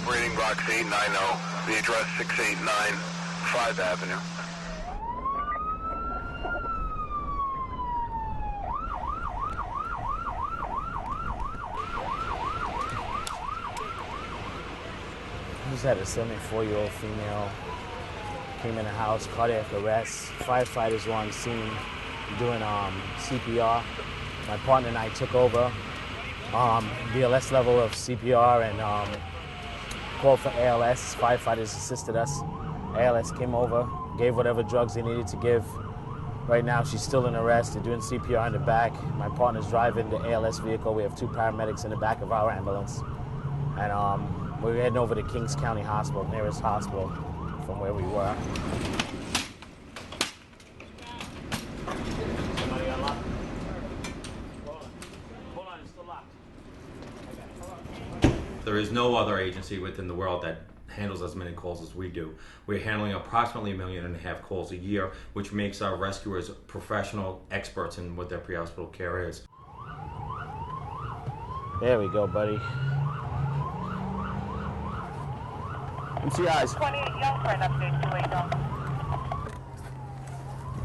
operating box 890, the address 689 5 Avenue. We just had a 74-year-old female came in the house, cardiac arrest. Firefighters were on scene doing CPR. My partner and I took over BLS level of CPR and called for ALS. Firefighters assisted us. ALS came over, gave whatever drugs they needed to give. Right now, she's still in arrest. They're doing CPR in the back. My partner's driving the ALS vehicle. We have 2 paramedics in the back of our ambulance. And we're heading over to Kings County Hospital, nearest hospital from where we were. Somebody unlocked? Hold on, it's still locked. There is no other agency within the world that handles as many calls as we do. We're handling approximately 1.5 million calls a year, which makes our rescuers professional experts in what their pre-hospital care is. There we go, buddy. MCIs. 28 Young for an update to Waco.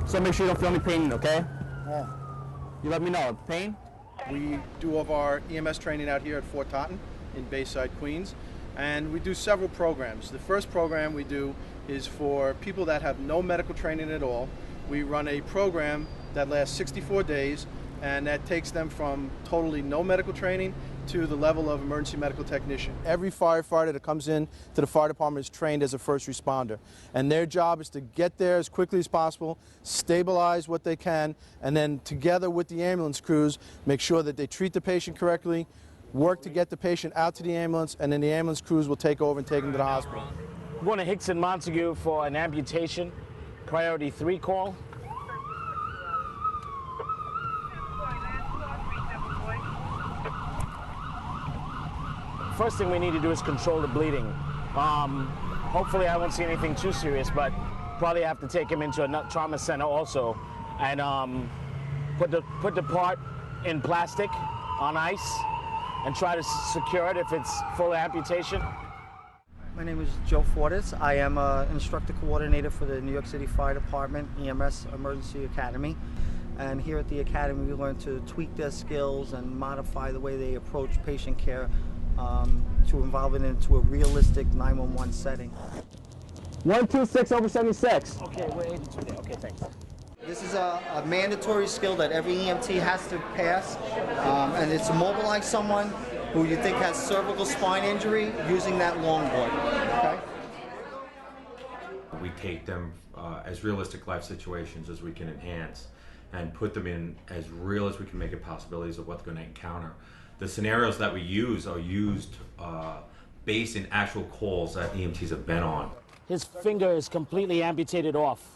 So make sure you don't feel any pain, okay? Yeah. You let me know. Pain? We do all of our EMS training out here at Fort Totten in Bayside, Queens, and we do several programs. The first program we do is for people that have no medical training at all. We run a program that lasts 64 days, and that takes them from totally no medical training to the level of emergency medical technician. Every firefighter that comes in to the fire department is trained as a first responder, and their job is to get there as quickly as possible, stabilize what they can, and then together with the ambulance crews, make sure that they treat the patient correctly, work to get the patient out to the ambulance, and then the ambulance crews will take over and take them to the hospital. I'm going to Hickson Montague for an amputation, priority 3 call. First thing we need to do is control the bleeding. Hopefully I won't see anything too serious, but probably have to take him into a trauma center also and put the part in plastic on ice and try to secure it if it's full amputation. My name is Joe Fortis. I am an instructor coordinator for the New York City Fire Department EMS Emergency Academy. And here at the Academy we learn to tweak their skills and modify the way they approach patient care to involve it into a realistic 911 setting. 126/76. Okay, we're 82 there. Okay, thanks. This is a mandatory skill that every EMT has to pass, and it's to mobilize someone who you think has cervical spine injury using that longboard. Okay? We take them as realistic life situations as we can enhance and put them in as real as we can make it possibilities of what they're going to encounter. The scenarios that we use are used based in actual calls that EMTs have been on. His finger is completely amputated off.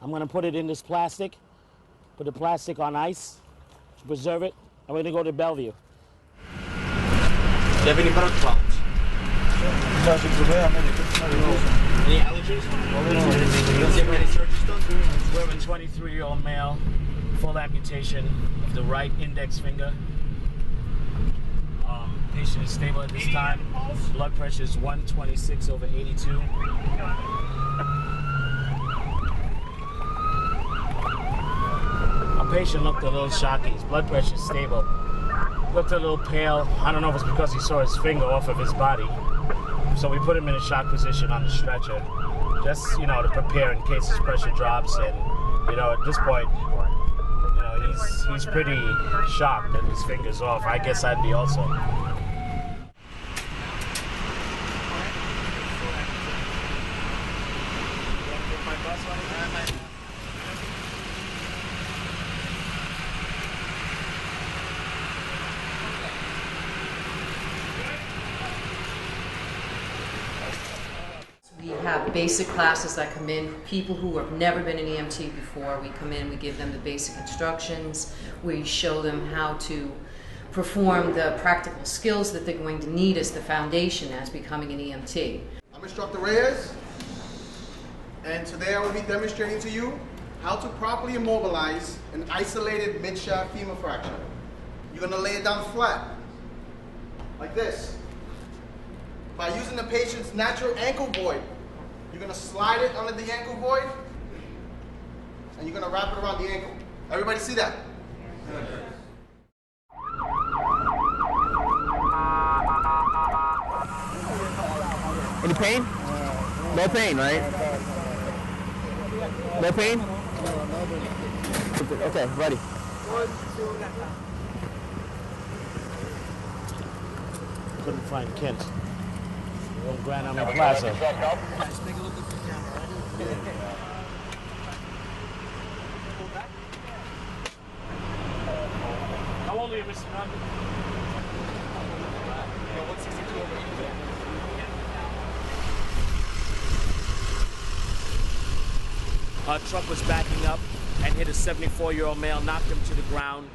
I'm going to put it in this plastic, put the plastic on ice to preserve it, and we're going to go to Bellevue. Do you have any blood clots? Any allergies? You have any surgeries done? We have a 23-year-old male, full amputation of the right index finger. Patient is stable at this time. Blood pressure is 126/82. Our patient looked a little shocky. His blood pressure is stable. Looked a little pale. I don't know if it's because he saw his finger off of his body. So we put him in a shock position on the stretcher, just, you know, to prepare in case his pressure drops. And, you know, at this point, you know, he's pretty shocked that his finger's off. I guess I'd be also. We have basic classes that come in, people who have never been an EMT before. We come in, we give them the basic instructions, we show them how to perform the practical skills that they're going to need as the foundation as becoming an EMT. I'm Instructor Reyes, and today I will be demonstrating to you how to properly immobilize an isolated mid-shaft femur fracture. You're going to lay it down flat, like this. by using the patient's natural ankle void. You're gonna slide it under the ankle void, and you're gonna wrap it around the ankle. Everybody see that? Any pain? No pain, right? No pain? Okay, ready. Couldn't find Kent. Old Grand Army Plaza. How old are you, Mr. Condon? 162 over 80. Our truck was backing up and hit a 74-year-old male, knocked him to the ground.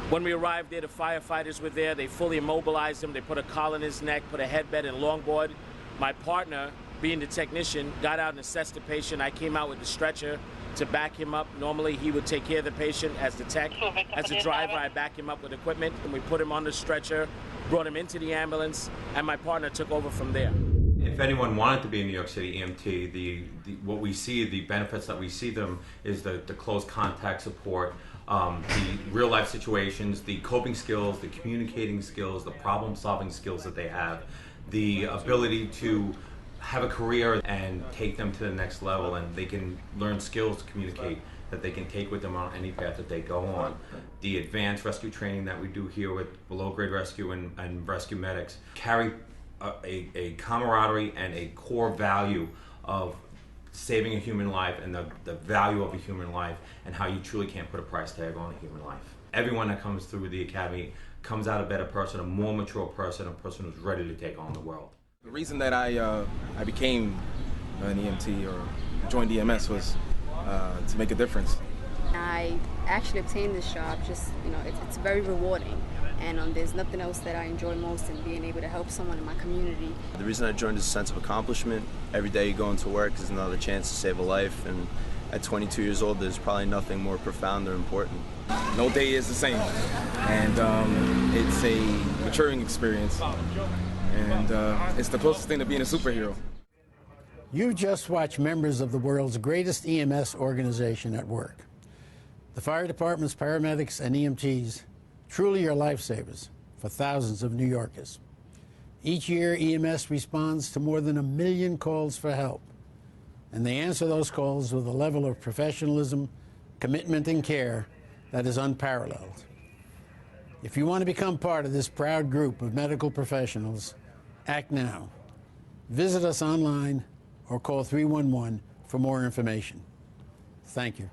When we arrived there, the firefighters were there. They fully immobilized him. They put a collar in his neck, put a headbed and longboard. My partner, being the technician, got out and assessed the patient. I came out with the stretcher to back him up. Normally, he would take care of the patient as the tech. As the driver, I back him up with equipment, and we put him on the stretcher, brought him into the ambulance, and my partner took over from there. If anyone wanted to be in New York City EMT, what we see, the benefits that we see them is the close contact support, the real life situations, the coping skills, the communicating skills, the problem solving skills that they have, the ability to have a career and take them to the next level, and they can learn skills to communicate that they can take with them on any path that they go on. The advanced rescue training that we do here with below grade rescue and rescue medics carry a camaraderie and a core value of saving a human life and the value of a human life and how you truly can't put a price tag on a human life. Everyone that comes through the academy comes out a better person, a more mature person, a person who's ready to take on the world. The reason that I became an EMT or joined EMS was to make a difference. I actually obtained this job, just, it's very rewarding. And there's nothing else that I enjoy most in being able to help someone in my community. The reason I joined is a sense of accomplishment. Every day you go into work is another chance to save a life, and at 22 years old there's probably nothing more profound or important. No day is the same, and it's a maturing experience, and it's the closest thing to being a superhero. You've just watched members of the world's greatest EMS organization at work. The fire departments, paramedics, and EMTs truly are lifesavers for thousands of New Yorkers. Each year, EMS responds to more than 1 million calls for help, and they answer those calls with a level of professionalism, commitment, and care that is unparalleled. If you want to become part of this proud group of medical professionals, act now. Visit us online or call 311 for more information. Thank you.